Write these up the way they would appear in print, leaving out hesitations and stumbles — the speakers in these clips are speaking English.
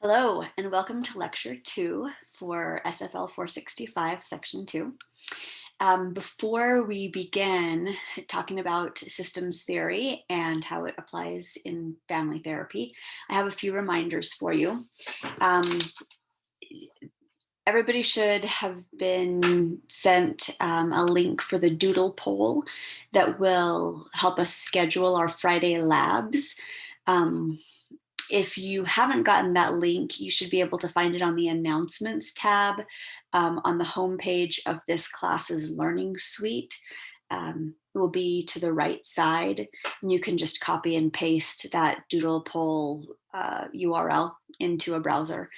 Hello, and welcome to Lecture 2 for SFL 465, Section 2. Before we begin talking about systems theory and how it applies in family therapy, I have a few reminders for you. Everybody should have been sent a link for the Doodle poll that will help us schedule our Friday labs. If you haven't gotten that link, you should be able to find it on the announcements tab on the homepage of this class's learning suite. It will be to the right side, and you can just copy and paste that Doodle poll URL into a browser.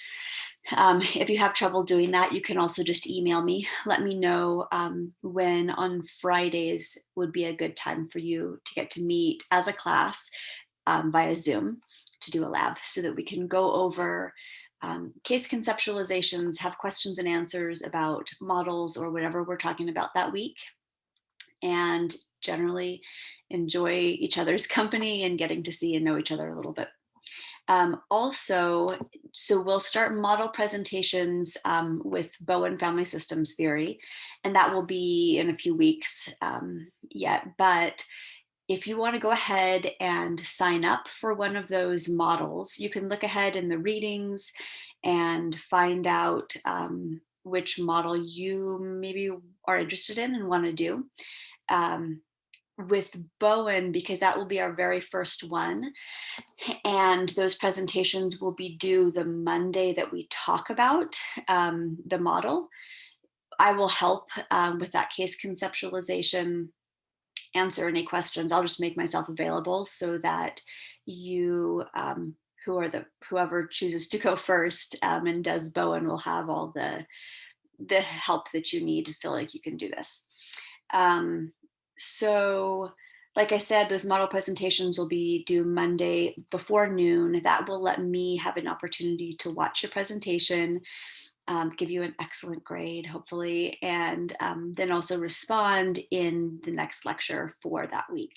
If you have trouble doing that, you can also just email me. Let me know when on Fridays would be a good time for you to get to meet as a class via Zoom to do a lab so that we can go over case conceptualizations, have questions and answers about models or whatever we're talking about that week, and generally enjoy each other's company and getting to see and know each other a little bit. So we'll start model presentations with Bowen Family Systems Theory, and that will be in a few weeks yet. But if you want to go ahead and sign up for one of those models, you can look ahead in the readings and find out which model you maybe are interested in and want to do. With Bowen, because that will be our very first one, and those presentations will be due the Monday that we talk about the model. I will help with that case conceptualization, answer any questions. I'll just make myself available so that you, whoever chooses to go first and does Bowen, will have all the help that you need to feel like you can do this. So like I said, those model presentations will be due Monday before noon. That will let me have an opportunity to watch your presentation, give you an excellent grade, hopefully, and then also respond in the next lecture for that week.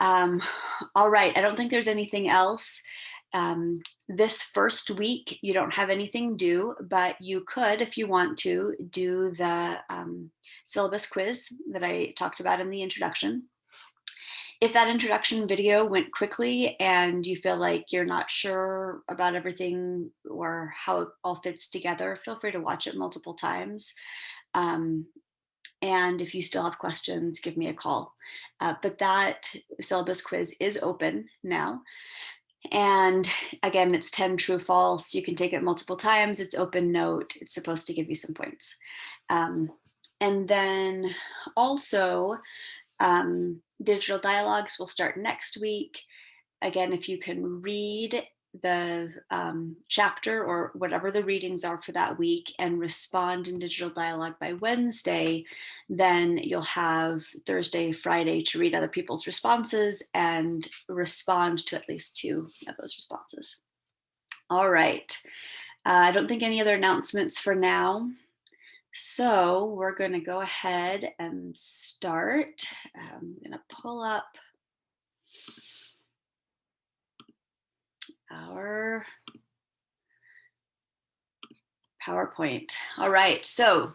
All right, I don't think there's anything else. This first week, you don't have anything due, but you could, if you want to, do the syllabus quiz that I talked about in the introduction. If that introduction video went quickly and you feel like you're not sure about everything or how it all fits together, feel free to watch it multiple times. And if you still have questions, give me a call. But that syllabus quiz is open now. And again, it's 10 true false. You can take it multiple times. It's open note. It's supposed to give you some points. And then also, digital dialogues will start next week. Again, if you can read the chapter or whatever the readings are for that week and respond in digital dialogue by Wednesday, then you'll have Thursday, Friday to read other people's responses and respond to at least 2 of those responses. All right. I don't think any other announcements for now. So we're going to go ahead and start. I'm going to pull up our PowerPoint. All right, so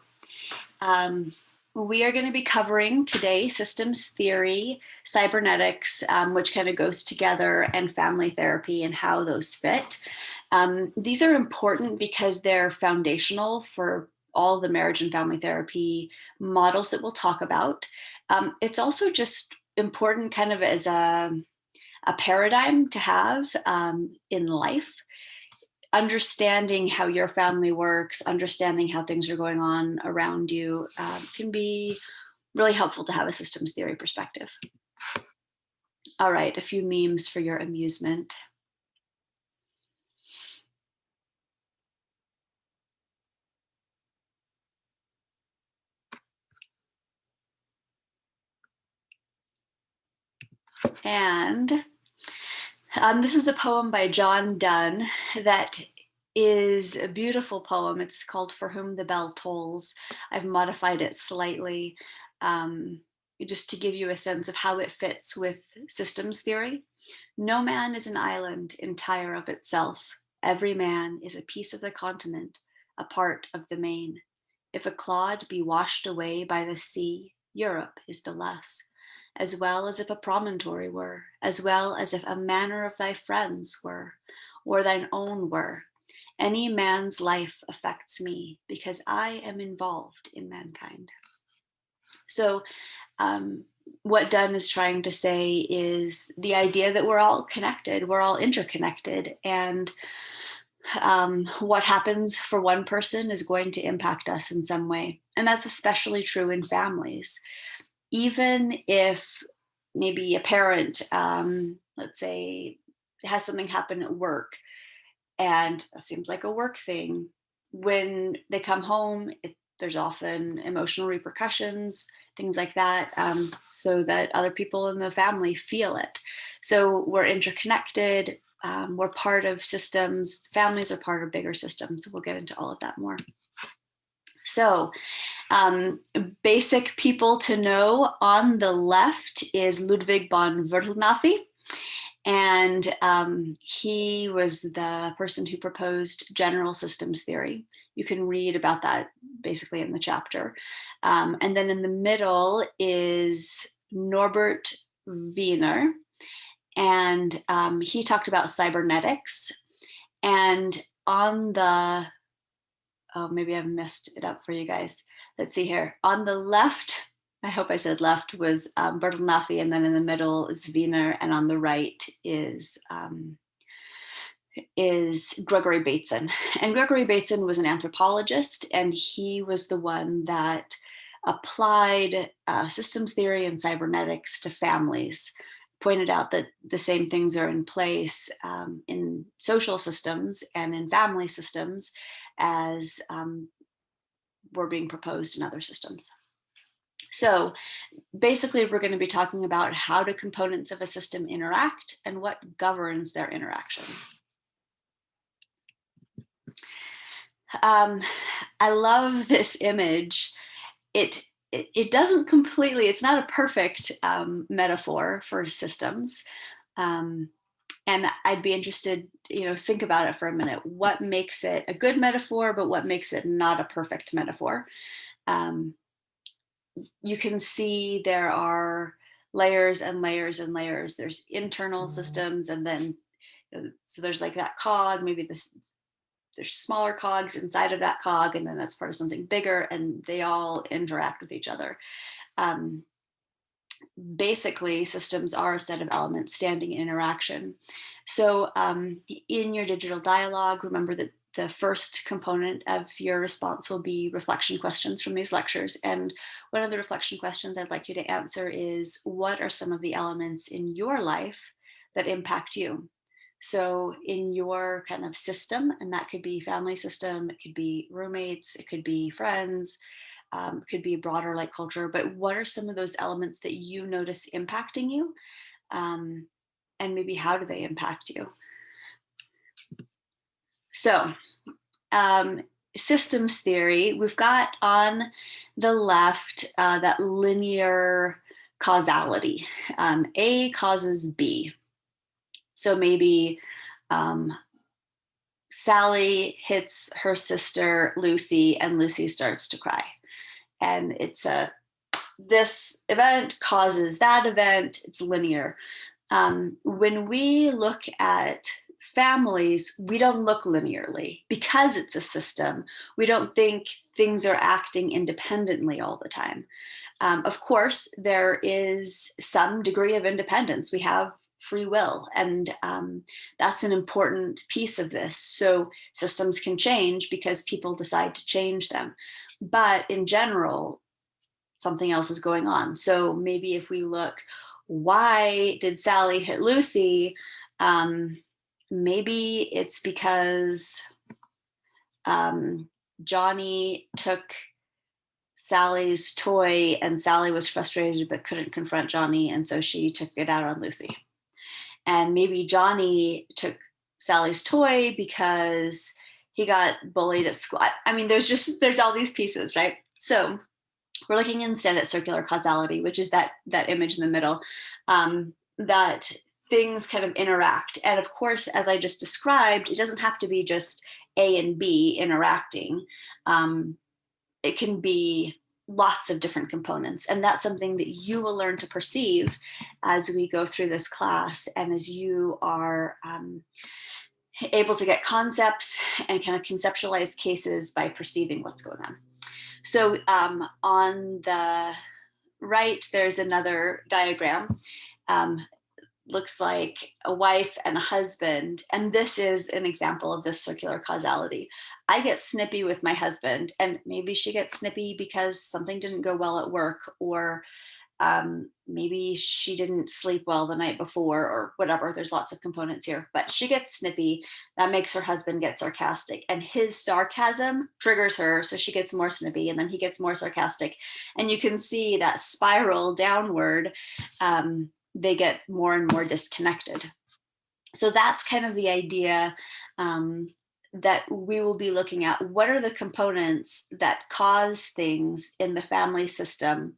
we are going to be covering today systems theory, cybernetics, which kind of goes together, and family therapy and how those fit. These are important because they're foundational for all the marriage and family therapy models that we'll talk about. It's also just important kind of as a paradigm to have in life. Understanding how your family works, understanding how things are going on around you can be really helpful to have a systems theory perspective. All right, a few memes for your amusement. And this is a poem by John Donne that is a beautiful poem. It's called For Whom the Bell Tolls. I've modified it slightly just to give you a sense of how it fits with systems theory. No man is an island entire of itself. Every man is a piece of the continent, a part of the main. If a clod be washed away by the sea, Europe is the less, as well as if a promontory were, as well as if a manor of thy friends were, or thine own were. Any man's life affects me because I am involved in mankind. So, what Donne is trying to say is the idea that we're all connected, we're all interconnected, and what happens for one person is going to impact us in some way. And that's especially true in families. Even if maybe a parent, let's say, has something happen at work and it seems like a work thing, when they come home, there's often emotional repercussions, things like that, so that other people in the family feel it. So we're interconnected. We're part of systems. Families are part of bigger systems. We'll get into all of that more. So, basic people to know: on the left is Ludwig von Würtelnafi. And he was the person who proposed general systems theory. You can read about that basically in the chapter. And then in the middle is Norbert Wiener. And he talked about cybernetics. And on the, oh, maybe I've messed it up for you guys. Let's see here. On the left, I hope I said left, was Bertalanffy, and then in the middle is Wiener, and on the right is Gregory Bateson. And Gregory Bateson was an anthropologist, and he was the one that applied systems theory and cybernetics to families, pointed out that the same things are in place in social systems and in family systems as were being proposed in other systems. So basically, we're going to be talking about how do components of a system interact and what governs their interaction. I love this image. It doesn't completely, it's not a perfect metaphor for systems. And I'd be interested, think about it for a minute. What makes it a good metaphor, but what makes it not a perfect metaphor? You can see there are layers and layers and layers. There's internal systems, and then so there's like that cog, maybe there's smaller cogs inside of that cog, and then that's part of something bigger, and they all interact with each other. Basically, systems are a set of elements standing in interaction. So in your digital dialogue, remember that the first component of your response will be reflection questions from these lectures. And one of the reflection questions I'd like you to answer is, what are some of the elements in your life that impact you? So in your kind of system, and that could be family system, it could be roommates, it could be friends, it could be broader like culture, but what are some of those elements that you notice impacting you? And maybe how do they impact you? So systems theory, we've got on the left that linear causality. A causes B. So maybe Sally hits her sister Lucy, and Lucy starts to cry. And it's this event causes that event. It's linear. When we look at families, we don't look linearly because it's a system. We don't think things are acting independently all the time. Of course, there is some degree of independence. We have free will, and that's an important piece of this. So systems can change because people decide to change them. But in general, something else is going on. So maybe if we look, why did Sally hit Lucy? Maybe it's because Johnny took Sally's toy, and Sally was frustrated but couldn't confront Johnny, and so she took it out on Lucy. And maybe Johnny took Sally's toy because he got bullied at school. I mean, there's all these pieces, right? So we're looking instead at circular causality, which is that image in the middle, that things kind of interact. And of course, as I just described, it doesn't have to be just A and B interacting. It can be lots of different components. And that's something that you will learn to perceive as we go through this class and as you are able to get concepts and kind of conceptualize cases by perceiving what's going on. So on the right, there's another diagram. Looks like a wife and a husband. And this is an example of this circular causality. I get snippy with my husband, and maybe she gets snippy because something didn't go well at work, or maybe she didn't sleep well the night before, or whatever. There's lots of components here, but she gets snippy. That makes her husband get sarcastic, and his sarcasm triggers her, so she gets more snippy, and then he gets more sarcastic, and you can see that spiral downward. They get more and more disconnected. So that's kind of the idea that we will be looking at. What are the components that cause things in the family system,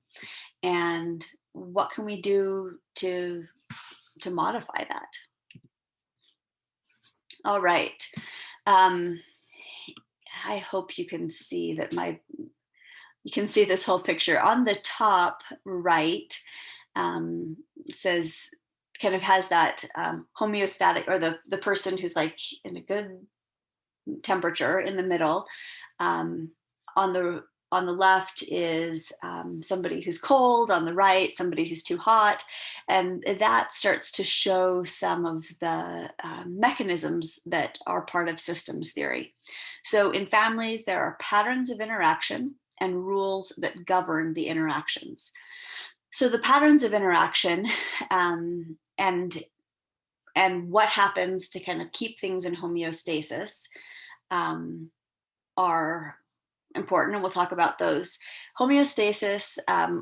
and what can we do to modify that? All right. I hope you can see that you can see this whole picture. On the top right, says, kind of has that homeostatic, or the person who's like in a good temperature in the middle. On the left is somebody who's cold, on the right, somebody who's too hot. And that starts to show some of the mechanisms that are part of systems theory. So in families, there are patterns of interaction and rules that govern the interactions. So the patterns of interaction and what happens to kind of keep things in homeostasis are important, and we'll talk about those. Homeostasis,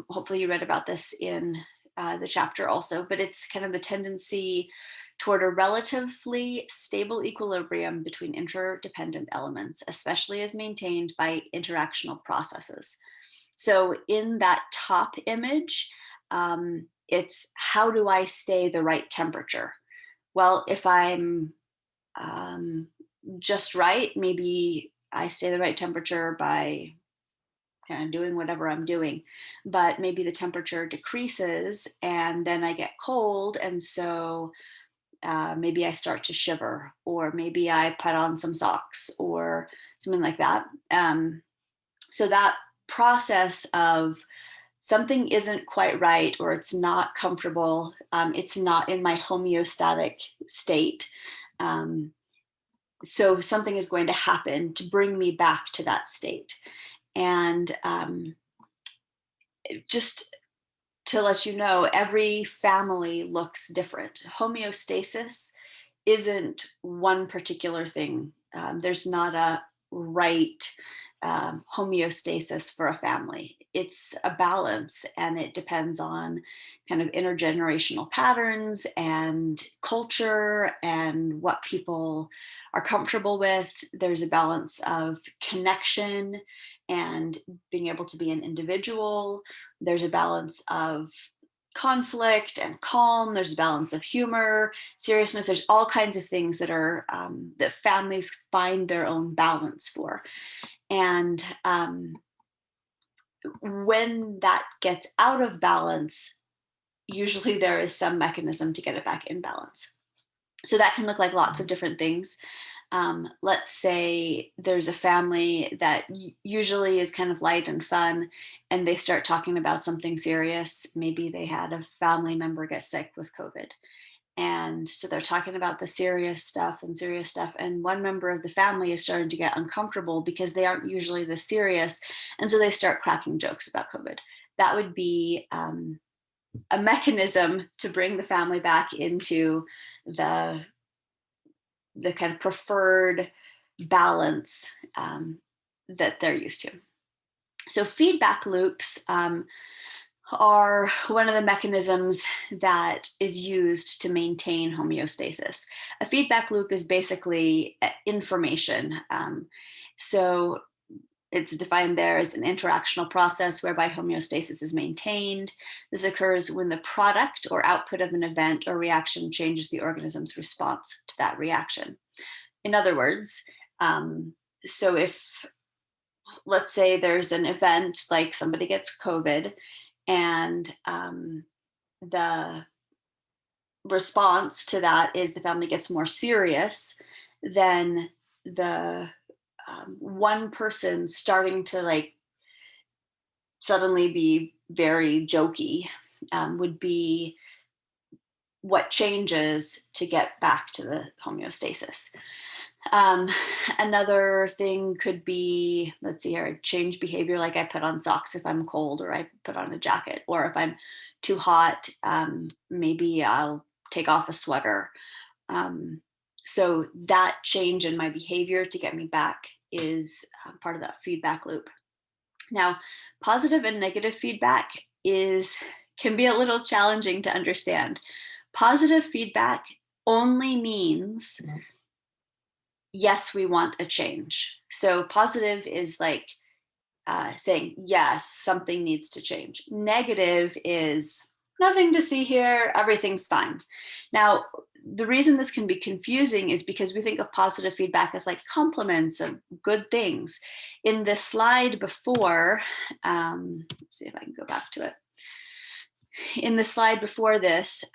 hopefully you read about this in the chapter also, but it's kind of the tendency toward a relatively stable equilibrium between interdependent elements, especially as maintained by interactional processes. So in that top image, it's how do I stay the right temperature? Well, if I'm just right, maybe I stay the right temperature by kind of doing whatever I'm doing, but maybe the temperature decreases and then I get cold, and so maybe I start to shiver, or maybe I put on some socks or something like that. So that process of something isn't quite right, or it's not comfortable, it's not in my homeostatic state. So something is going to happen to bring me back to that state. And just to let you know, every family looks different. Homeostasis isn't one particular thing. There's not a right homeostasis for a family. It's a balance, and it depends on kind of intergenerational patterns and culture and what people are comfortable with. There's a balance of connection and being able to be an individual. There's a balance of conflict and calm. There's a balance of humor, seriousness. There's all kinds of things that are that families find their own balance for. And when that gets out of balance, usually there is some mechanism to get it back in balance. So that can look like lots of different things. Let's say there's a family that usually is kind of light and fun, and they start talking about something serious. Maybe they had a family member get sick with COVID. And so they're talking about the serious stuff, and one member of the family is starting to get uncomfortable because they aren't usually this serious. And so they start cracking jokes about COVID. That would be a mechanism to bring the family back into the kind of preferred balance that they're used to. So feedback loops are one of the mechanisms that is used to maintain homeostasis. A feedback loop is basically information. So It's defined there as an interactional process whereby homeostasis is maintained. This occurs when the product or output of an event or reaction changes the organism's response to that reaction. In other words, so if, let's say there's an event like somebody gets COVID, and the response to that is the family gets more serious, then the one person starting to like suddenly be very jokey would be what changes to get back to the homeostasis. Um, Another thing could be, let's see here, change behavior, like I put on socks if I'm cold, or I put on a jacket, or if I'm too hot, maybe I'll take off a sweater. So that change in my behavior to get me back is part of that feedback loop. Now, positive and negative feedback is can be a little challenging to understand. Positive feedback only means yes, we want a change. So positive is like saying yes, something needs to change. Negative is nothing to see here, everything's fine. Now, the reason this can be confusing is because we think of positive feedback as like compliments of good things. In the slide before, let's see if I can go back to it. In the slide before this,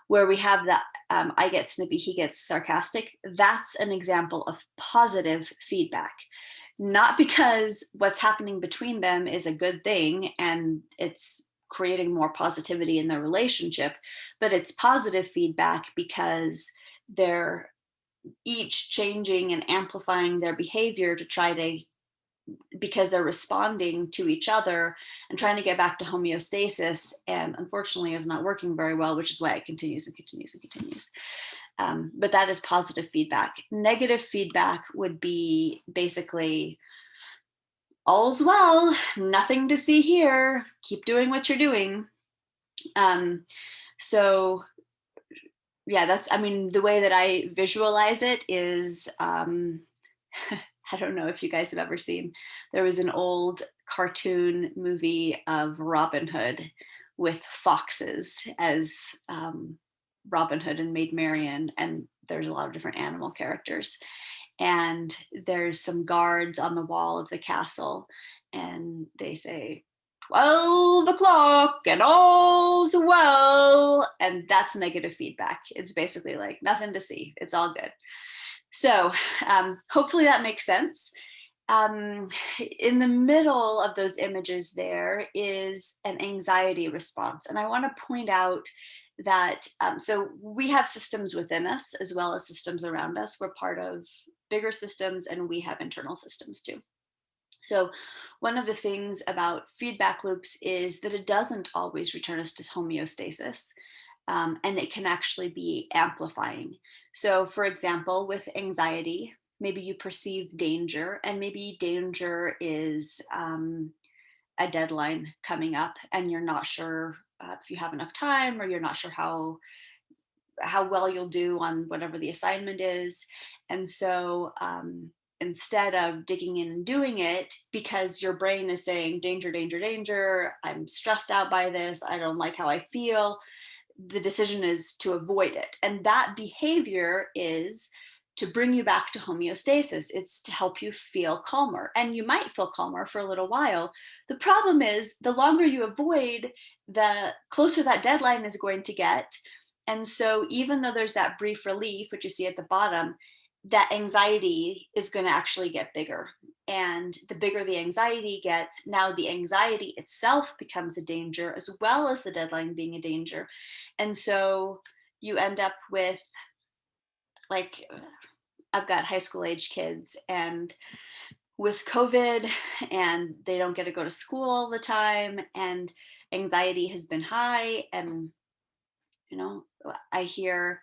where we have that I get snippy, he gets sarcastic, that's an example of positive feedback. Not because what's happening between them is a good thing and it's creating more positivity in their relationship, but it's positive feedback because they're each changing and amplifying their behavior to try to, because they're responding to each other and trying to get back to homeostasis, and unfortunately is not working very well, which is why it continues and continues and continues. But that is positive feedback. Negative feedback would be basically, all's well, nothing to see here, keep doing what you're doing. So yeah, that's, I mean, the way that I visualize it is, I don't know if you guys have ever seen, there was an old cartoon movie of Robin Hood with foxes as Robin Hood and Maid Marian, and there's a lot of different animal characters. And there's some guards on the wall of the castle, and they say, 12 o'clock and all's well. And that's negative feedback. It's basically like nothing to see. It's all good. So hopefully that makes sense. In the middle of those images, there is an anxiety response. And I want to point out that so we have systems within us as well as systems around us. We're part of bigger systems and we have internal systems too. So one of the things about feedback loops is that it doesn't always return us to homeostasis, and it can actually be amplifying. So for example, with anxiety, maybe you perceive danger, and maybe danger is a deadline coming up and you're not sure if you have enough time, or you're not sure how well you'll do on whatever the assignment is. And so instead of digging in and doing it, because your brain is saying danger, danger, danger, I'm stressed out by this, I don't like how I feel, the decision is to avoid it. And that behavior is to bring you back to homeostasis. It's to help you feel calmer. And you might feel calmer for a little while. The problem is the longer you avoid, the closer that deadline is going to get. And so even though there's that brief relief, which you see at the bottom, that anxiety is going to actually get bigger. And the bigger the anxiety gets, now the anxiety itself becomes a danger, as well as the deadline being a danger. And so you end up with, like, I've got high school age kids, and with COVID, and they don't get to go to school all the time, and anxiety has been high. And, I hear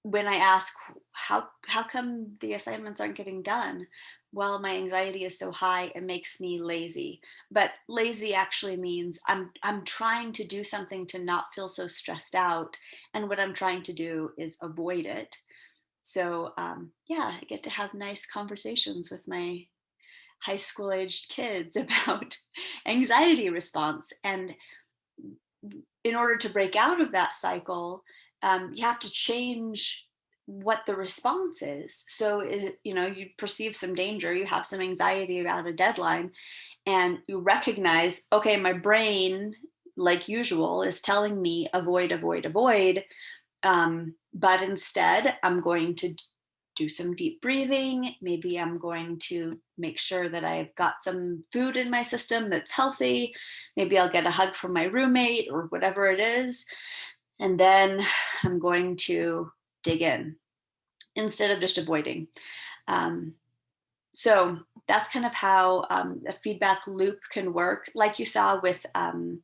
when I ask, how come the assignments aren't getting done? Well, my anxiety is so high, it makes me lazy. But lazy actually means I'm trying to do something to not feel so stressed out. And what I'm trying to do is avoid it. So yeah, I get to have nice conversations with my high school aged kids about anxiety response. And in order to break out of that cycle, you have to change what the response is. So, you perceive some danger, you have some anxiety about a deadline, and you recognize, okay, my brain, like usual, is telling me avoid, avoid, avoid. But instead, I'm going to do some deep breathing. Maybe I'm going to make sure that I've got some food in my system that's healthy. Maybe I'll get a hug from my roommate or whatever it is. And then I'm going to dig in instead of just avoiding. Um, so that's kind of how a feedback loop can work. Like you saw with on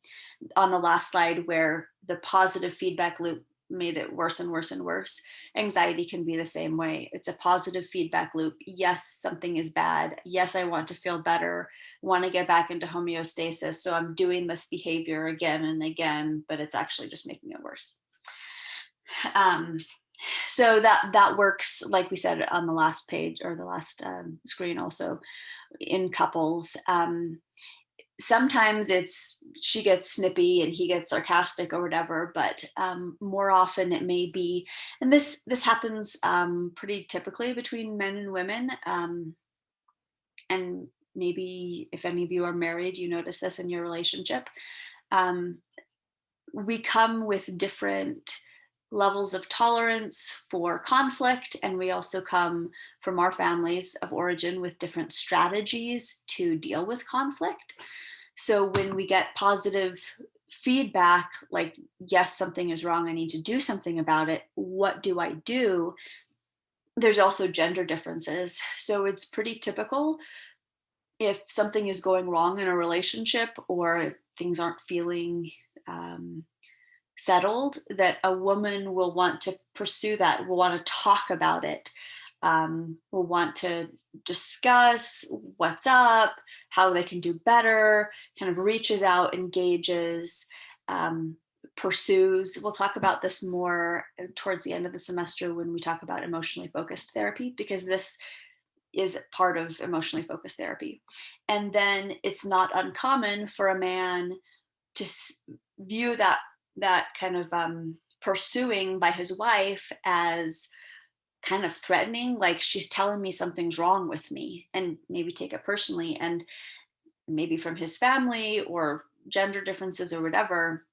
the last slide, where the positive feedback loop made it worse and worse and worse. Anxiety can be the same way. It's a positive feedback loop. Yes, something is bad. Yes, I want to feel better, want to get back into homeostasis. So I'm doing this behavior again and again, but it's actually just making it worse. Um, so that works, like we said on the last page or the last screen, also in couples. Sometimes she gets snippy and he gets sarcastic or whatever, but more often it may be, and this happens pretty typically between men and women, and maybe if any of you are married, you notice this in your relationship. um, we come with different levels of tolerance for conflict, and we also come from our families of origin with different strategies to deal with conflict. So when we get positive feedback, like, yes, something is wrong, I need to do something about it, what do I do? There's also gender differences. So it's pretty typical, if something is going wrong in a relationship or things aren't feeling um, settled, that a woman will want to pursue that, will want to talk about it, will want to discuss what's up, how they can do better, kind of reaches out, engages, um, pursues. We'll talk about this more towards the end of the semester when we talk about emotionally focused therapy, because this is part of emotionally focused therapy. And then it's not uncommon for a man to view that kind of pursuing by his wife as kind of threatening, like she's telling me something's wrong with me, and maybe take it personally. And maybe from his family or gender differences or whatever,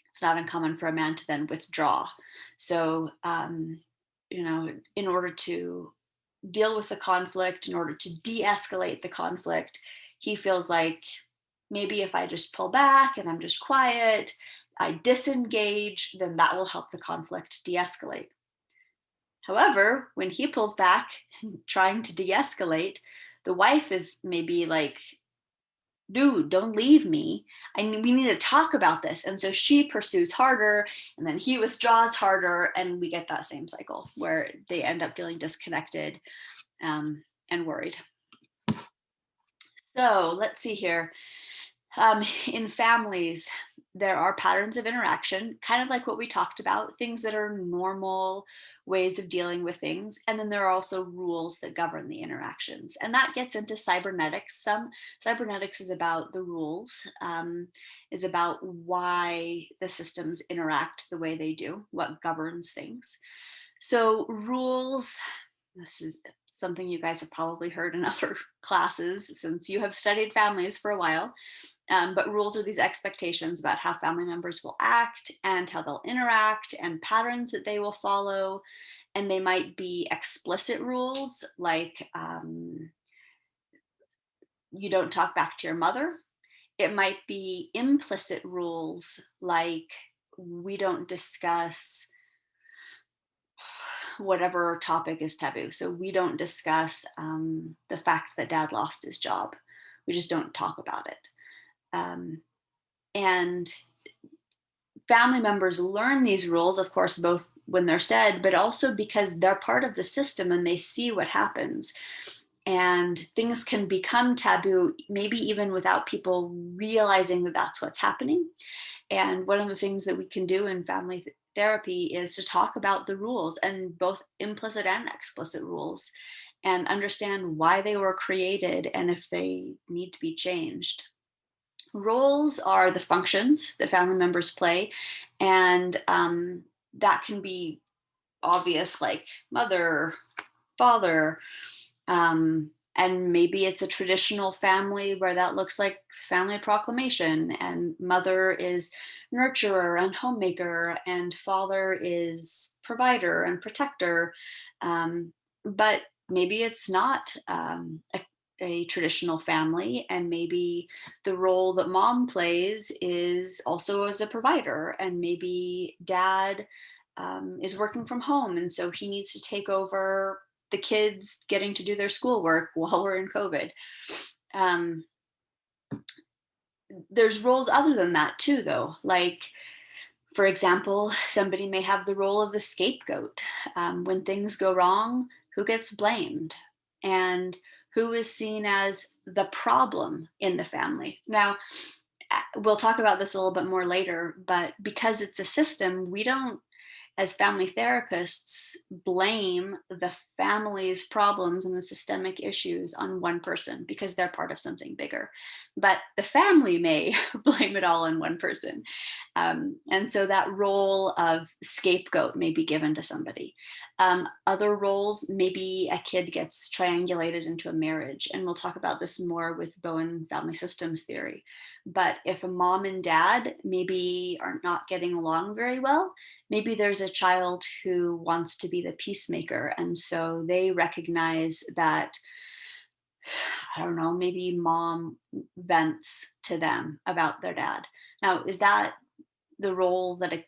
it's not uncommon for a man to then withdraw. So, in order to deal with the conflict, in order to de escalate the conflict, he feels like maybe if I just pull back and I'm just quiet, I disengage, then that will help the conflict de escalate. However, when he pulls back trying to de escalate, the wife is maybe like, dude, don't leave me. We need to talk about this. And so she pursues harder, and then he withdraws harder, and we get that same cycle where they end up feeling disconnected and worried. So let's see here. In families, there are patterns of interaction, kind of like what we talked about, things that are normal ways of dealing with things. And then there are also rules that govern the interactions. And that gets into cybernetics. Some cybernetics is about the rules, is about why the systems interact the way they do, what governs things. So rules, this is something you guys have probably heard in other classes since you have studied families for a while. But rules are these expectations about how family members will act and how they'll interact and patterns that they will follow. And they might be explicit rules, like you don't talk back to your mother. It might be implicit rules, like we don't discuss whatever topic is taboo. So we don't discuss the fact that dad lost his job. We just don't talk about it. And family members learn these rules, of course, both when they're said, but also because they're part of the system and they see what happens. And things can become taboo, maybe even without people realizing that that's what's happening. And one of the things that we can do in family therapy is to talk about the rules, and both implicit and explicit rules, and understand why they were created and if they need to be changed. Roles are the functions that family members play, and that can be obvious, like mother, father, and maybe it's a traditional family where that looks like family proclamation, and mother is nurturer and homemaker, and father is provider and protector. But maybe it's not a traditional family, and maybe the role that mom plays is also as a provider, and maybe dad is working from home, and so he needs to take over the kids getting to do their schoolwork while we're in COVID. Um, there's roles other than that too, though. Like, for example, somebody may have the role of the scapegoat. When things go wrong, who gets blamed? And who is seen as the problem in the family? Now, we'll talk about this a little bit more later, but because it's a system, we don't, as family therapists, blame the family's problems and the systemic issues on one person because they're part of something bigger. But the family may blame it all on one person. And so that role of scapegoat may be given to somebody. Other roles, maybe a kid gets triangulated into a marriage. And we'll talk about this more with Bowen family systems theory. But if a mom and dad maybe are not getting along very well, maybe there's a child who wants to be the peacemaker. And so they recognize that, I don't know, maybe mom vents to them about their dad. Now, is that the role that a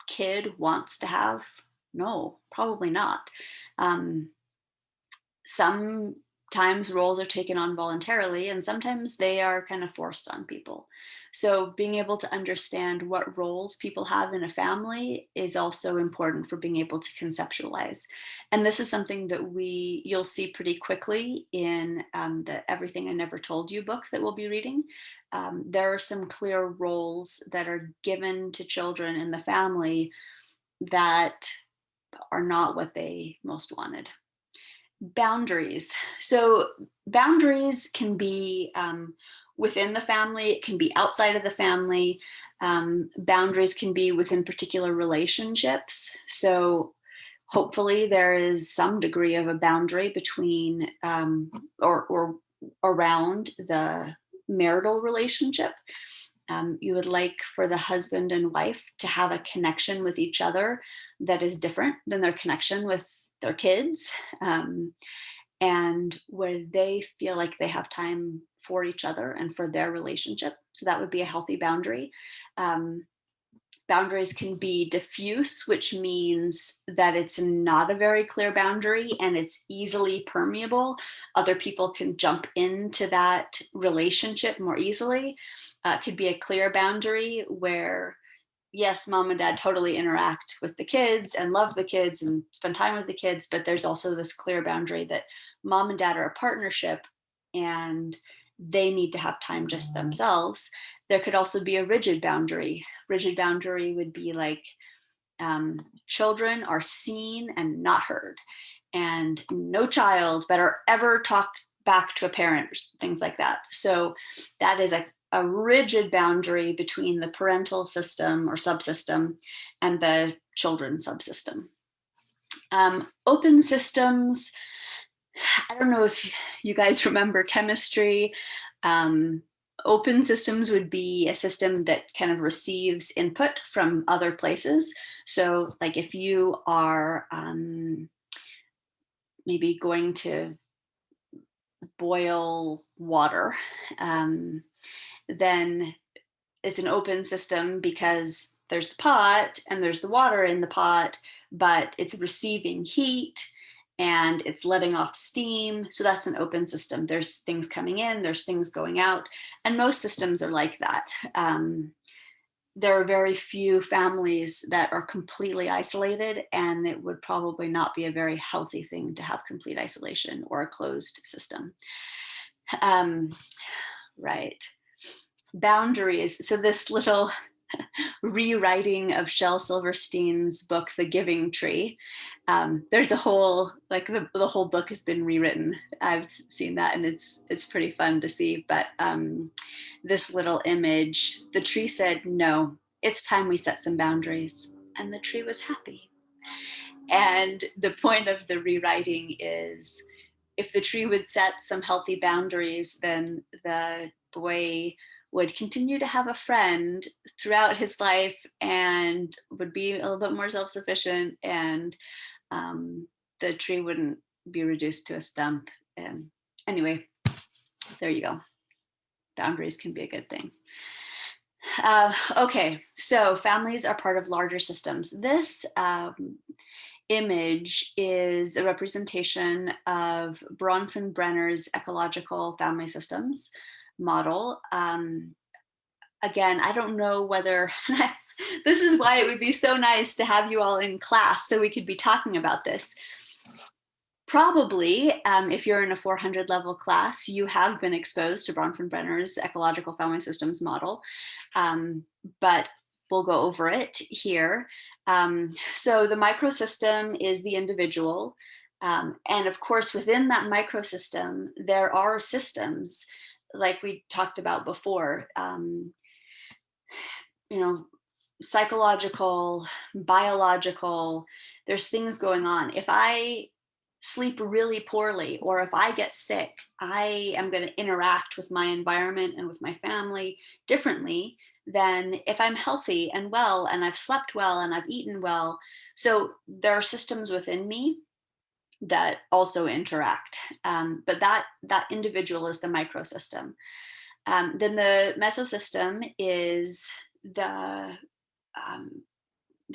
kid wants to have? No, probably not. Um, Sometimes roles are taken on voluntarily, and sometimes they are kind of forced on people. So being able to understand what roles people have in a family is also important for being able to conceptualize. And this is something that you'll see pretty quickly in the Everything I Never Told You book that we'll be reading. There are some clear roles that are given to children in the family that are not what they most wanted. Boundaries. So boundaries can be within the family, it can be outside of the family. Boundaries can be within particular relationships. So hopefully there is some degree of a boundary between or around the marital relationship. You would like for the husband and wife to have a connection with each other that is different than their connection with their kids, and where they feel like they have time for each other and for their relationship. So that would be a healthy boundary. Boundaries can be diffuse, which means that it's not a very clear boundary and it's easily permeable. Other people can jump into that relationship more easily. It could be a clear boundary where, yes, mom and dad totally interact with the kids and love the kids and spend time with the kids, but there's also this clear boundary that mom and dad are a partnership and they need to have time just themselves. There could also be a rigid boundary. Rigid boundary would be like children are seen and not heard, and no child better ever talk back to a parent, things like that. So that is a rigid boundary between the parental system or subsystem and the children's subsystem. Open systems, I don't know if you guys remember chemistry. Open systems would be a system that kind of receives input from other places. So like if you are maybe going to boil water, then it's an open system because there's the pot and there's the water in the pot, but it's receiving heat and it's letting off steam. So that's an open system. There's things coming in, there's things going out, and most systems are like that. There are very few families that are completely isolated, and it would probably not be a very healthy thing to have complete isolation or a closed system. Right. Boundaries. So this little rewriting of Shel Silverstein's book, The Giving Tree. There's a whole, like the whole book has been rewritten. I've seen that and it's pretty fun to see. But this little image, the tree said, no, it's time we set some boundaries. And the tree was happy. And the point of the rewriting is if the tree would set some healthy boundaries, then the boy would continue to have a friend throughout his life and would be a little bit more self-sufficient, and the tree wouldn't be reduced to a stump. And anyway, there you go. Boundaries can be a good thing. Okay, so families are part of larger systems. This image is a representation of Bronfenbrenner's ecological family systems model. Again, I don't know whether, this is why it would be so nice to have you all in class so we could be talking about this. Probably, if you're in a 400 level class, you have been exposed to Bronfenbrenner's ecological family systems model, but we'll go over it here. So the microsystem is the individual. And of course, within that microsystem, there are systems like we talked about before, psychological, biological, there's things going on. If I sleep really poorly, or if I get sick, I am going to interact with my environment and with my family differently than if I'm healthy and well, and I've slept well and I've eaten well. So there are systems within me that also interact. But that individual is the microsystem. Then the mesosystem is the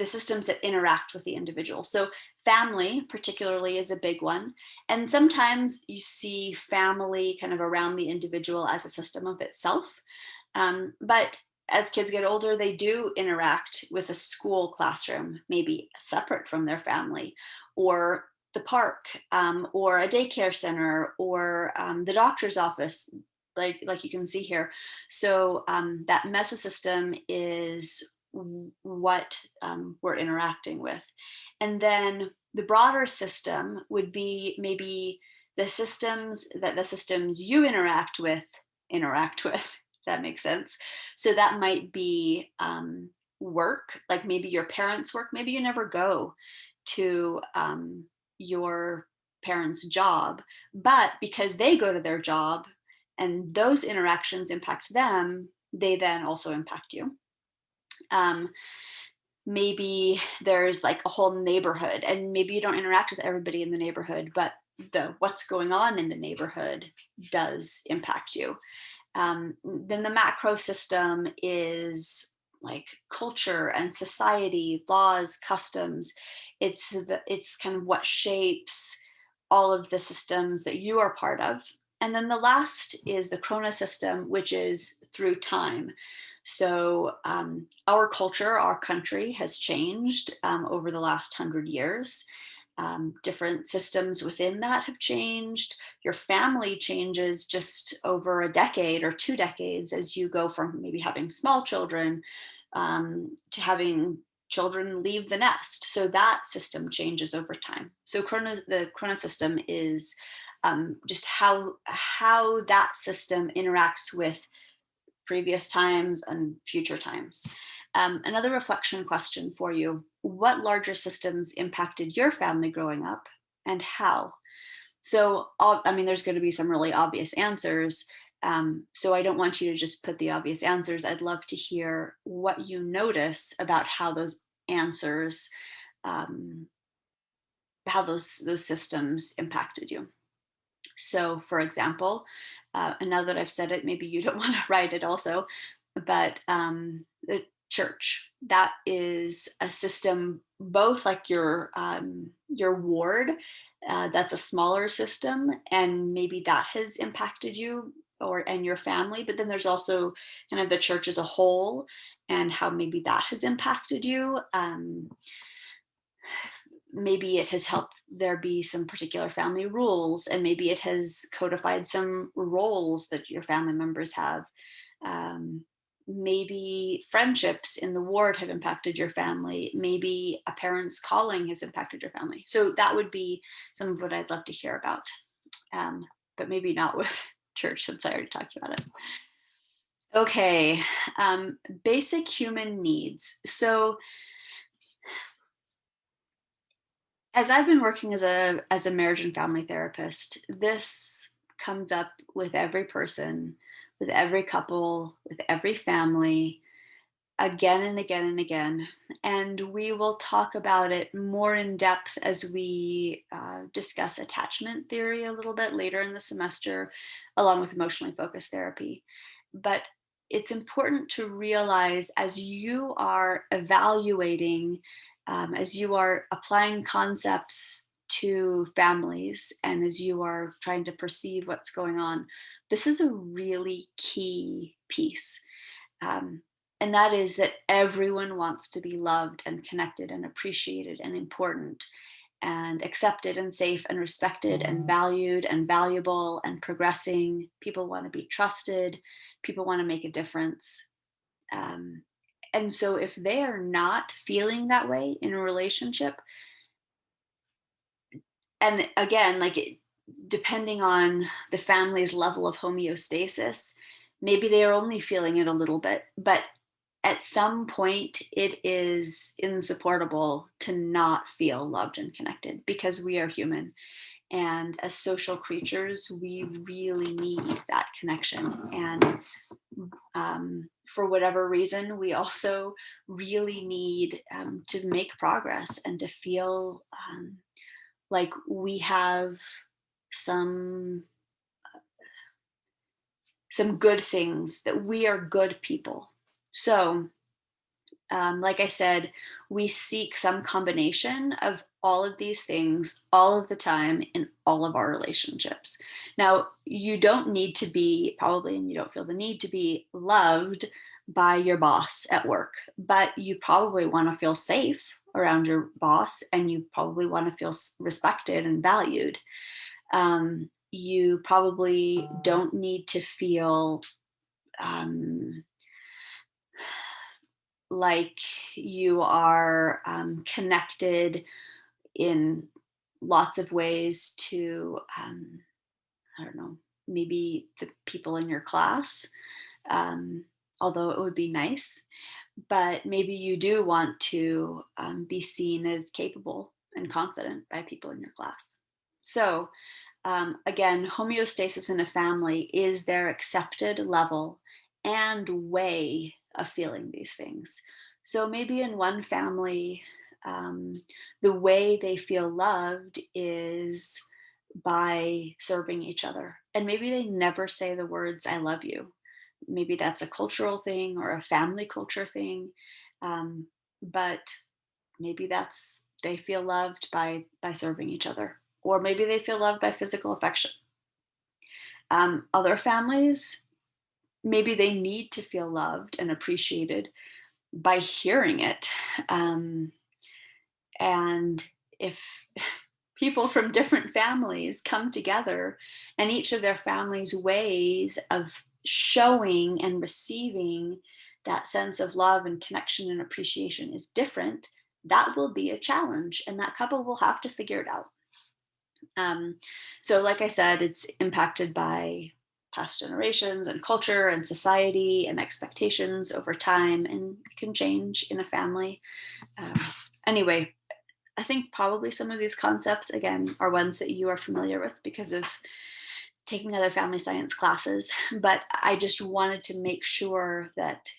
systems that interact with the individual. So family particularly is a big one. And sometimes you see family kind of around the individual as a system of itself. But as kids get older, they do interact with a school classroom, maybe separate from their family, or the park, or a daycare center, or the doctor's office, like you can see here. So that mesosystem is what we're interacting with. And then the broader system would be maybe the systems you interact with, if that makes sense. So that might be work, like maybe your parents' work, maybe you never go to your parents' job, but because they go to their job and those interactions impact them, they then also impact you. Maybe there's like a whole neighborhood, and maybe you don't interact with everybody in the neighborhood, but what's going on in the neighborhood does impact you. Then the macro system is like culture and society, laws, customs. It's kind of what shapes all of the systems that you are part of. And then the last is the chronosystem, which is through time. So our culture, our country has changed over the last 100 years. Different systems within that have changed. Your family changes just over a decade or 2 decades as you go from maybe having small children to having children leave the nest. So that system changes over time. So the chronosystem is just how that system interacts with previous times and future times. Another reflection question for you: what larger systems impacted your family growing up, and how? So, there's going to be some really obvious answers. So I don't want you to just put the obvious answers. I'd love to hear what you notice about how those answers, how those systems impacted you. So, for example, and now that I've said it, maybe you don't want to write it also, but the church, that is a system, both like your ward, that's a smaller system, and maybe that has impacted you and your family. But then there's also kind of the church as a whole and how maybe that has impacted you. Maybe it has helped there be some particular family rules, and maybe it has codified some roles that your family members have. maybe friendships in the ward have impacted your family. Maybe a parent's calling has impacted your family. So that would be some of what I'd love to hear about, um, but maybe not with church since I already talked about it. Okay, basic human needs. So as I've been working as a marriage and family therapist, this comes up with every person, with every couple, with every family, again and again and again. And we will talk about it more in depth as we discuss attachment theory a little bit later in the semester, along with emotionally focused therapy. But it's important to realize as you are evaluating, as you are applying concepts to families, and as you are trying to perceive what's going on, this is a really key piece. Um, and that is that everyone wants to be loved and connected and appreciated and important and accepted and safe and respected and valued and valuable and progressing. People want to be trusted. People want to make a difference. Um, and so if they are not feeling that way in a relationship, and again, depending on the family's level of homeostasis, maybe they are only feeling it a little bit, but at some point it is insupportable to not feel loved and connected because we are human, and as social creatures we really need that connection. And for whatever reason we also really need to make progress and to feel like we have some some good things, that we are good people. So like I said, we seek some combination of all of these things all of the time in all of our relationships. Now, you don't need to be, probably, and you don't feel the need to be loved by your boss at work, but you probably want to feel safe around your boss, and you probably want to feel respected and valued. You probably don't need to feel um, like you are connected in lots of ways to, I don't know, maybe the people in your class, um, although it would be nice. But maybe you do want to be seen as capable and confident by people in your class. So, again, homeostasis in a family is their accepted level and way of feeling these things. So maybe in one family, um, the way they feel loved is by serving each other. And maybe they never say the words, I love you. Maybe that's a cultural thing or a family culture thing. Um, but maybe that's, they feel loved by serving each other, or maybe they feel loved by physical affection. Other families, maybe they need to feel loved and appreciated by hearing it. um, and if people from different families come together and each of their families' ways of showing and receiving that sense of love and connection and appreciation is different, that will be a challenge, and that couple will have to figure it out. Um, so, like I said, it's impacted by past generations and culture and society and expectations over time, and it can change in a family. Um, anyway, I think probably some of these concepts, again, are ones that you are familiar with because of taking other family science classes. But I just wanted to make sure that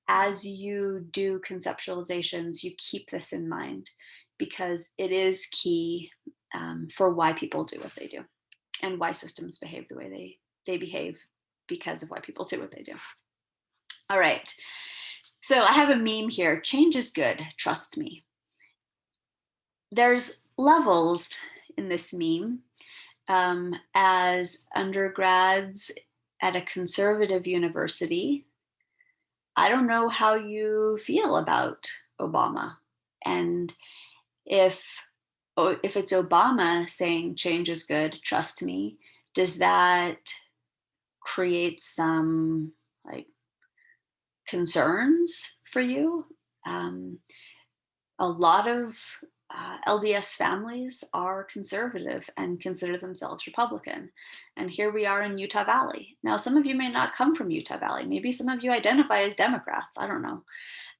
as you do conceptualizations, you keep this in mind because it is key for why people do what they do and why systems behave the way they behave because of why people do what they do. All right. So I have a meme here. Change is good. Trust me. There's levels in this meme. As undergrads at a conservative university, I don't know how you feel about Obama. And if if it's Obama saying change is good, trust me, does that create some like concerns for you. Um, a lot of LDS families are conservative and consider themselves Republican. And here we are in Utah Valley. Now, some of you may not come from Utah Valley. Maybe some of you identify as Democrats. I don't know.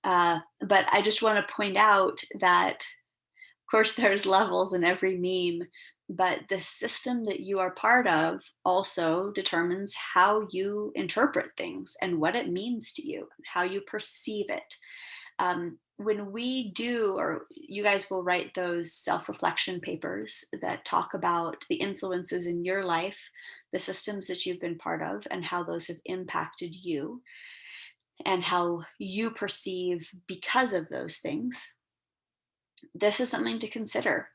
But I just want to point out that, of course, there's levels in every meme, but the system that you are part of also determines how you interpret things and what it means to you, how you perceive it. When we do, or you guys will write those self-reflection papers that talk about the influences in your life, the systems that you've been part of, and how those have impacted you, and how you perceive because of those things. This is something to consider.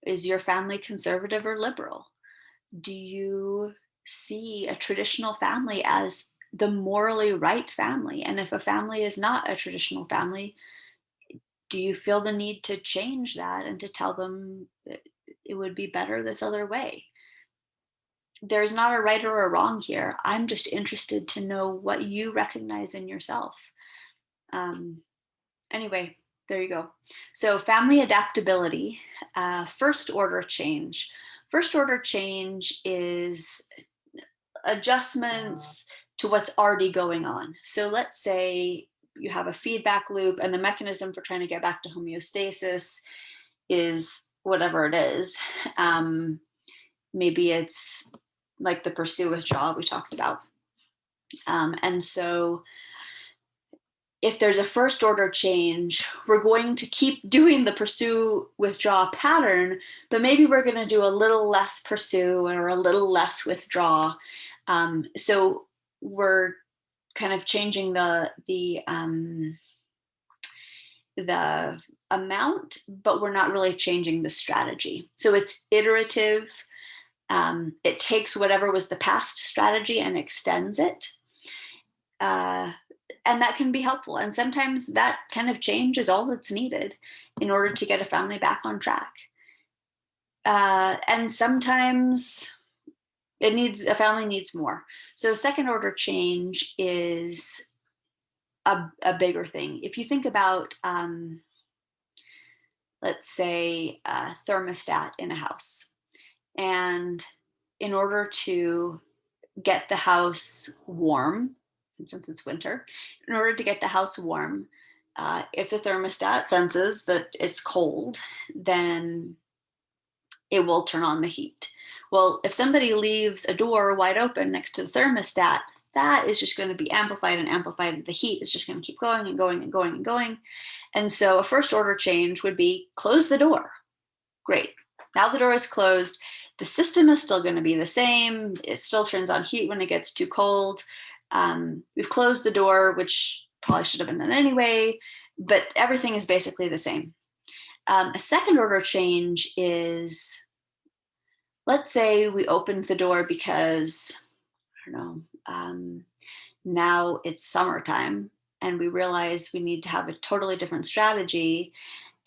Is your family conservative or liberal? Do you see a traditional family as the morally right family? And if a family is not a traditional family, do you feel the need to change that and to tell them it would be better this other way? There's not a right or a wrong here. I'm just interested to know what you recognize in yourself. Um, anyway, there you go. So, family adaptability, first order change. First order change is adjustments to what's already going on. So let's say you have a feedback loop and the mechanism for trying to get back to homeostasis is whatever it is. Maybe it's like the pursue withdraw we talked about. And so if there's a first order change, we're going to keep doing the pursue withdraw pattern, but maybe we're going to do a little less pursue or a little less withdraw. So we're kind of changing the amount, but we're not really changing the strategy. So it's iterative. It takes whatever was the past strategy and extends it. And that can be helpful. And sometimes that kind of change is all that's needed in order to get a family back on track. And sometimes a family needs more. So second order change is a bigger thing. If you think about, let's say, a thermostat in a house, and in order to get the house warm, since it's winter, in order to get the house warm, if the thermostat senses that it's cold, then it will turn on the heat. Well, if somebody leaves a door wide open next to the thermostat, that is just going to be amplified and amplified. The heat is just going to keep going and going and going and going. And so a first order change would be close the door. Great. Now the door is closed. The system is still going to be the same. It still turns on heat when it gets too cold. We've closed the door, which probably should have been done anyway, but everything is basically the same. A second order change is, let's say we opened the door because, I don't know, now it's summertime and we realize we need to have a totally different strategy.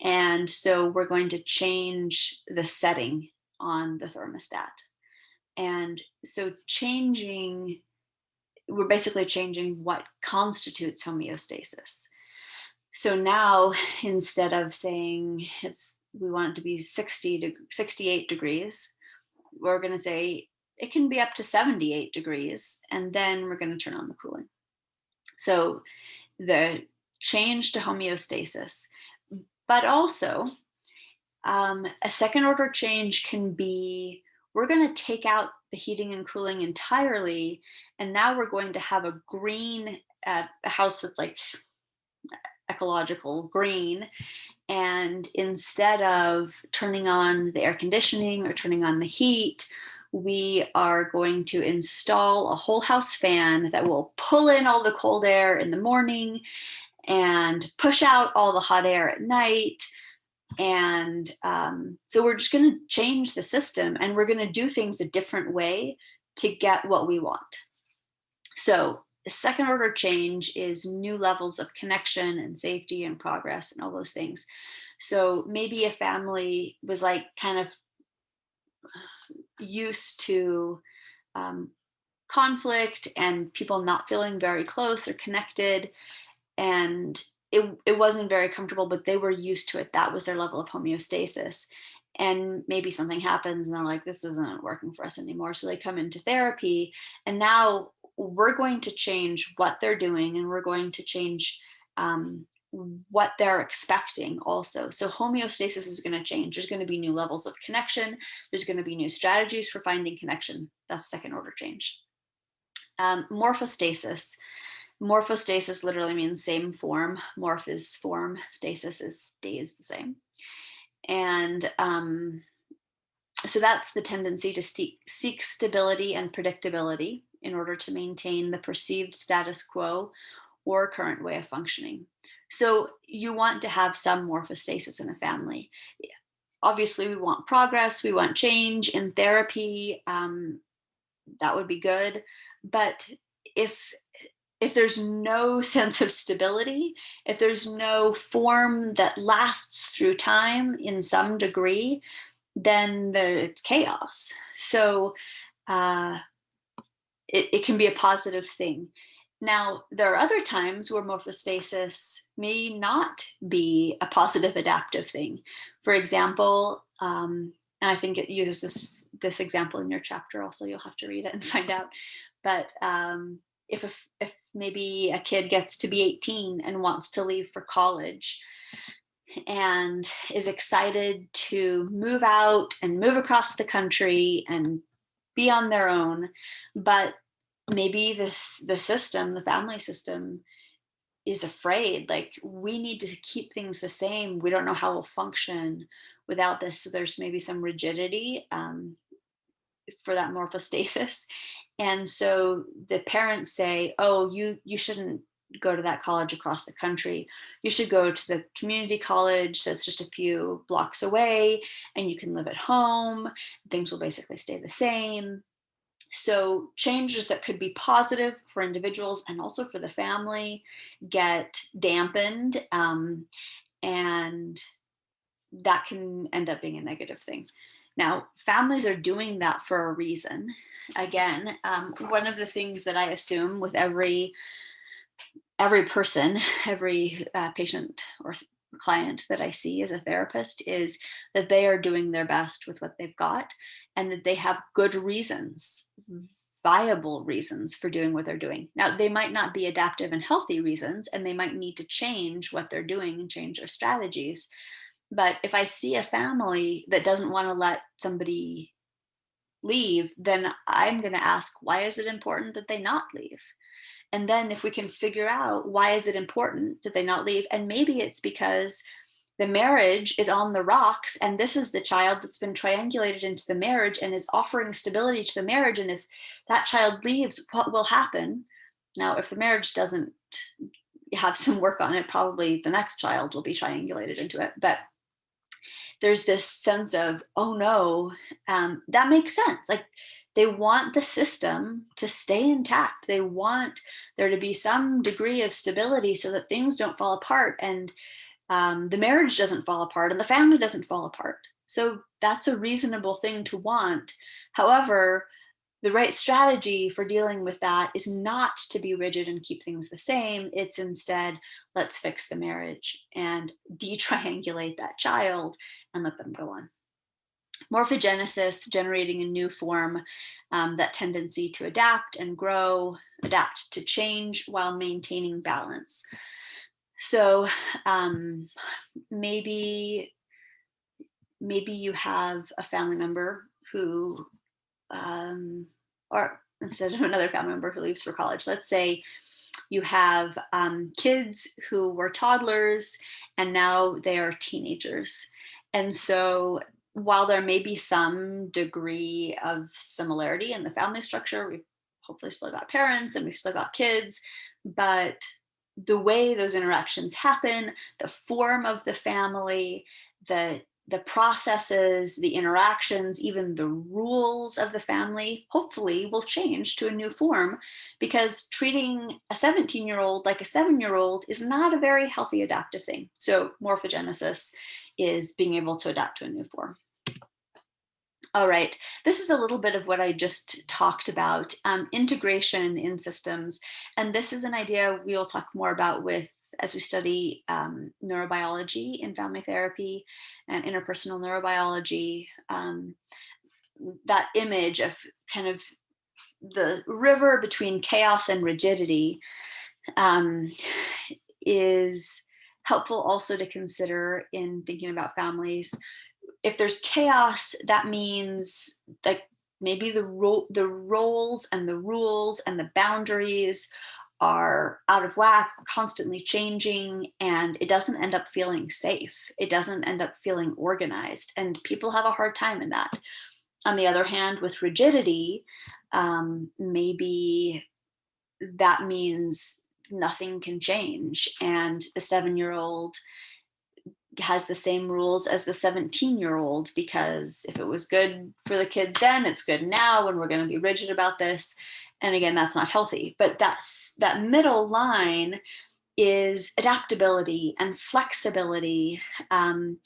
And so we're going to change the setting on the thermostat. And so we're basically changing what constitutes homeostasis. So now, instead of saying we want it to be 68 degrees, we're going to say it can be up to 78 degrees, and then we're going to turn on the cooling. So the change to homeostasis, but also a second order change can be, we're going to take out the heating and cooling entirely, and now we're going to have a green, a house that's like ecological green. And instead of turning on the air conditioning or turning on the heat, we are going to install a whole house fan that will pull in all the cold air in the morning and push out all the hot air at night. And so we're just going to change the system, and we're going to do things a different way to get what we want. So the second order change is new levels of connection and safety and progress and all those things. So maybe a family was like kind of used to conflict and people not feeling very close or connected. And it wasn't very comfortable, but they were used to it. That was their level of homeostasis. And maybe something happens and they're like, this isn't working for us anymore. So they come into therapy, and now we're going to change what they're doing, and we're going to change um, what they're expecting also. So homeostasis is going to change. There's going to be new levels of connection. There's going to be new strategies for finding connection. That's second order change. Morphostasis. Morphostasis literally means same form. Morph is form. Stasis is stays the same. And so that's the tendency to seek stability and predictability in order to maintain the perceived status quo or current way of functioning. So you want to have some morphostasis in a family. Obviously, we want progress, we want change in therapy. That would be good. But if there's no sense of stability, if there's no form that lasts through time in some degree, then it's chaos. So it can be a positive thing. Now, there are other times where morphostasis may not be a positive adaptive thing. For example, and I think it uses this example in your chapter also, you'll have to read it and find out. But if maybe a kid gets to be 18 and wants to leave for college and is excited to move out and move across the country and be on their own, but maybe the system, the family system, is afraid, like, we need to keep things the same, we don't know how we'll function without this. So there's maybe some rigidity for that morphostasis. And so the parents say, oh, you shouldn't go to that college across the country. You should go to the community college that's just a few blocks away, and you can live at home. Things will basically stay the same. So changes that could be positive for individuals and also for the family get dampened, and that can end up being a negative thing. Now, families are doing that for a reason. Again, one of the things that I assume with every person, every patient or client that I see as a therapist is that they are doing their best with what they've got, and that they have good reasons, viable reasons for doing what they're doing. Now, they might not be adaptive and healthy reasons, and they might need to change what they're doing and change their strategies. But if I see a family that doesn't want to let somebody leave, then I'm going to ask, why is it important that they not leave? And then if we can figure out why is it important that they not leave, and maybe it's because the marriage is on the rocks, and this is the child that's been triangulated into the marriage and is offering stability to the marriage, and if that child leaves, what will happen? Now, if the marriage doesn't have some work on it, probably the next child will be triangulated into it. But there's this sense of, oh no, that makes sense. Like, they want the system to stay intact. They want there to be some degree of stability so that things don't fall apart, and the marriage doesn't fall apart, and the family doesn't fall apart. So that's a reasonable thing to want. However, the right strategy for dealing with that is not to be rigid and keep things the same. It's instead, let's fix the marriage and detriangulate that child and let them go on. Morphogenesis, generating a new form, that tendency to adapt and grow, adapt to change while maintaining balance. So maybe you have a family member who, or instead of another family member who leaves for college, let's say you have kids who were toddlers and now they are teenagers. And so while there may be some degree of similarity in the family structure, we've hopefully still got parents and we've still got kids, but the way those interactions happen, the form of the family, the processes, the interactions, even the rules of the family, hopefully will change to a new form, because treating a 17-year-old like a 7-year-old is not a very healthy adaptive thing. So morphogenesis is being able to adapt to a new form. All right. This is a little bit of what I just talked about, integration in systems. And this is an idea we'll talk more about with as we study neurobiology in family therapy and interpersonal neurobiology. That image of kind of the river between chaos and rigidity um, is helpful also to consider in thinking about families. If there's chaos, that means like maybe the roles and the rules and the boundaries are out of whack, constantly changing, and it doesn't end up feeling safe. It doesn't end up feeling organized, and people have a hard time in that. On the other hand, with rigidity, maybe that means nothing can change, and the 7-year-old has the same rules as the 17-year-old, because if it was good for the kids then, it's good now, and we're going to be rigid about this. And again, that's not healthy. But that middle line is adaptability and flexibility. On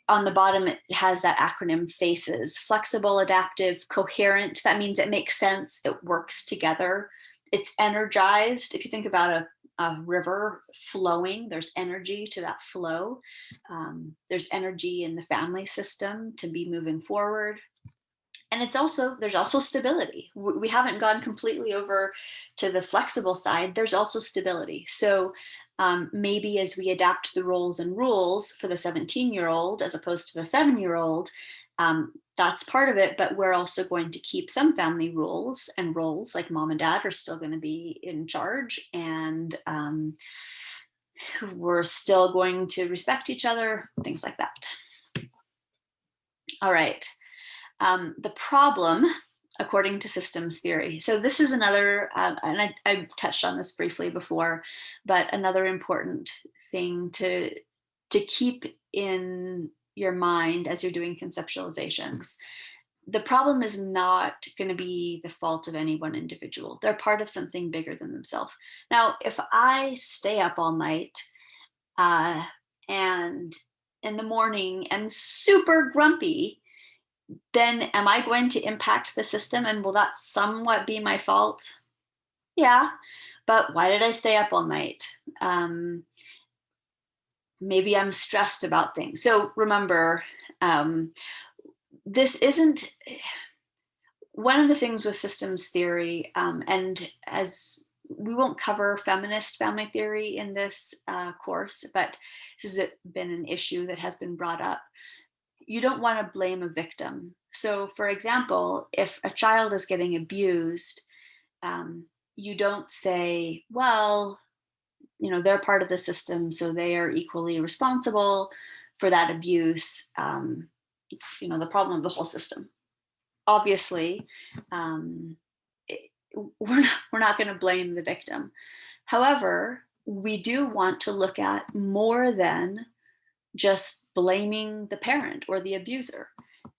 the bottom, it has that acronym FACES: flexible, adaptive, coherent. That means it makes sense, it works together, it's energized. If you think about a river flowing, there's energy to that flow. There's energy in the family system to be moving forward. And there's also stability. We haven't gone completely over to the flexible side. There's also stability. So maybe as we adapt the roles and rules for the 17-year-old as opposed to the 7-year-old, that's part of it. But we're also going to keep some family rules and roles, like mom and dad are still going to be in charge, and we're still going to respect each other, things like that. All right. The problem, according to systems theory. So this is another, and I touched on this briefly before, but another important thing to keep in your mind as you're doing conceptualizations. The problem is not going to be the fault of any one individual. They're part of something bigger than themselves. Now, if I stay up all night and in the morning am super grumpy, then am I going to impact the system, and will that somewhat be my fault? Yeah, but why did I stay up all night? Maybe I'm stressed about things. So remember, this isn't one of the things with systems theory, and as we won't cover feminist family theory in this course, but this has been an issue that has been brought up. You don't want to blame a victim. So, for example, if a child is getting abused, you don't say, well, they're part of the system, so they are equally responsible for that abuse. It's, the problem of the whole system. Obviously, we're not going to blame the victim. However, we do want to look at more than just blaming the parent or the abuser.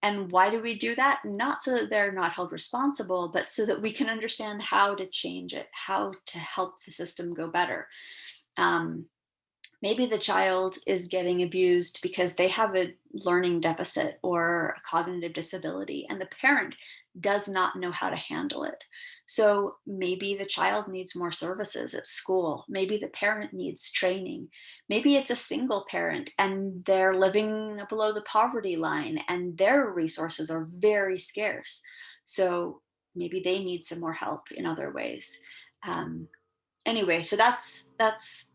And why do we do that? Not so that they're not held responsible, but so that we can understand how to change it, how to help the system go better. Maybe the child is getting abused because they have a learning deficit or a cognitive disability, and the parent does not know how to handle it. So maybe the child needs more services at school. Maybe the parent needs training. Maybe it's a single parent and they're living below the poverty line and their resources are very scarce. So maybe they need some more help in other ways. Anyway, so that's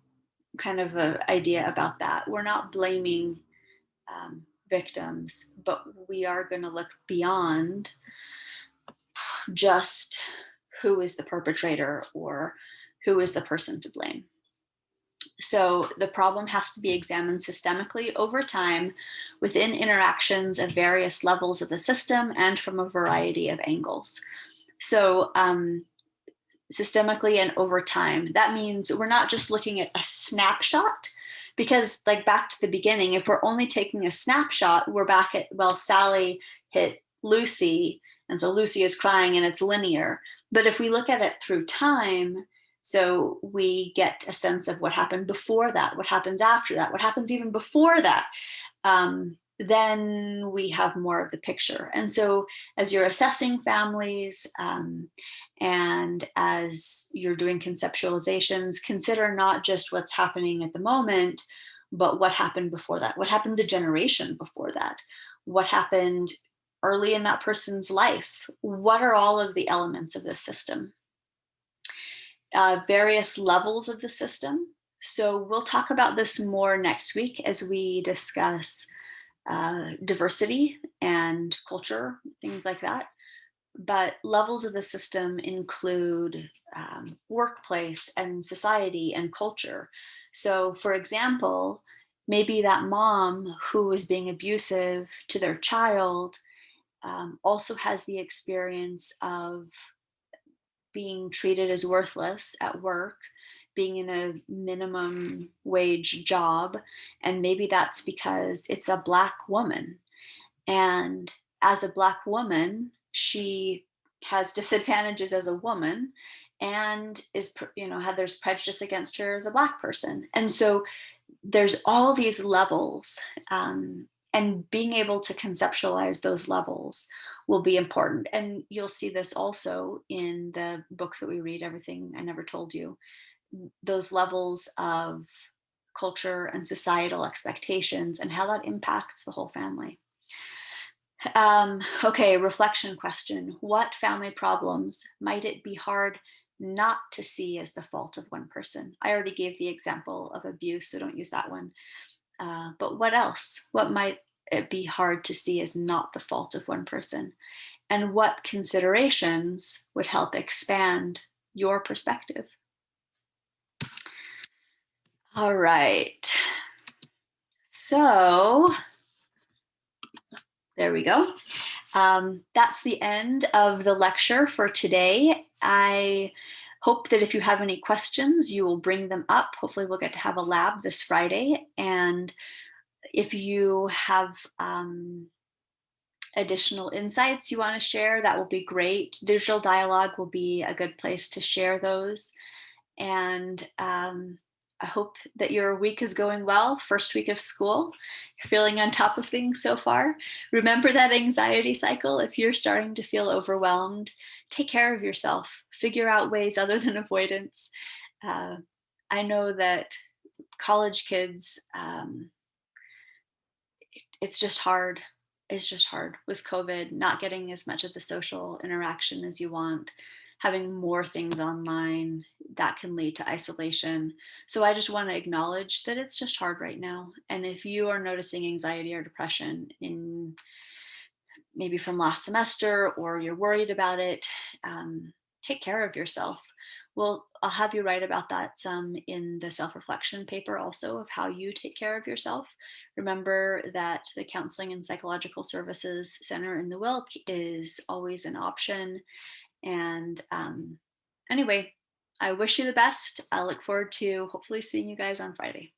kind of an idea about that. We're not blaming victims, but we are going to look beyond just who is the perpetrator or who is the person to blame. So the problem has to be examined systemically over time within interactions at various levels of the system and from a variety of angles. So systemically and over time, that means we're not just looking at a snapshot, because like back to the beginning, if we're only taking a snapshot, we're back at, well, Sally hit Lucy, and so Lucy is crying and it's linear. But if we look at it through time, so we get a sense of what happened before that, what happens after that, what happens even before that. then we have more of the picture. And so, as you're assessing families and as you're doing conceptualizations, consider not just what's happening at the moment, but what happened before that. What happened the generation before that? What happened early in that person's life? What are all of the elements of this system? Various levels of the system. So, we'll talk about this more next week as we discuss diversity and culture, things like that. But levels of the system include workplace and society and culture. So, for example, maybe that mom who is being abusive to their child also has the experience of being treated as worthless at work, being in a minimum wage job. And maybe that's because it's a Black woman. And as a Black woman, she has disadvantages as a woman and is, had there's prejudice against her as a Black person. And so there's all these levels, and being able to conceptualize those levels will be important. And you'll see this also in the book that we read, Everything I Never Told You. Those levels of culture and societal expectations and how that impacts the whole family. Okay, reflection question. What family problems might it be hard not to see as the fault of one person? I already gave the example of abuse, so don't use that one. But what else? What might it be hard to see as not the fault of one person? And what considerations would help expand your perspective? All right. So there we go. That's the end of the lecture for today. I hope that if you have any questions, you will bring them up. Hopefully we'll get to have a lab this Friday. And if you have additional insights you want to share, that will be great. Digital Dialogue will be a good place to share those. And I hope that your week is going well. First week of school, you're feeling on top of things so far. Remember that anxiety cycle. If you're starting to feel overwhelmed, take care of yourself. Figure out ways other than avoidance. I know that college kids, it's just hard. It's just hard with COVID, not getting as much of the social interaction as you want, having more things online that can lead to isolation. So I just want to acknowledge that it's just hard right now. And if you are noticing anxiety or depression in maybe from last semester or you're worried about it, take care of yourself. Well, I'll have you write about that some in the self-reflection paper also of how you take care of yourself. Remember that the Counseling and Psychological Services Center in the Wilk is always an option. And anyway, I wish you the best. I look forward to hopefully seeing you guys on Friday.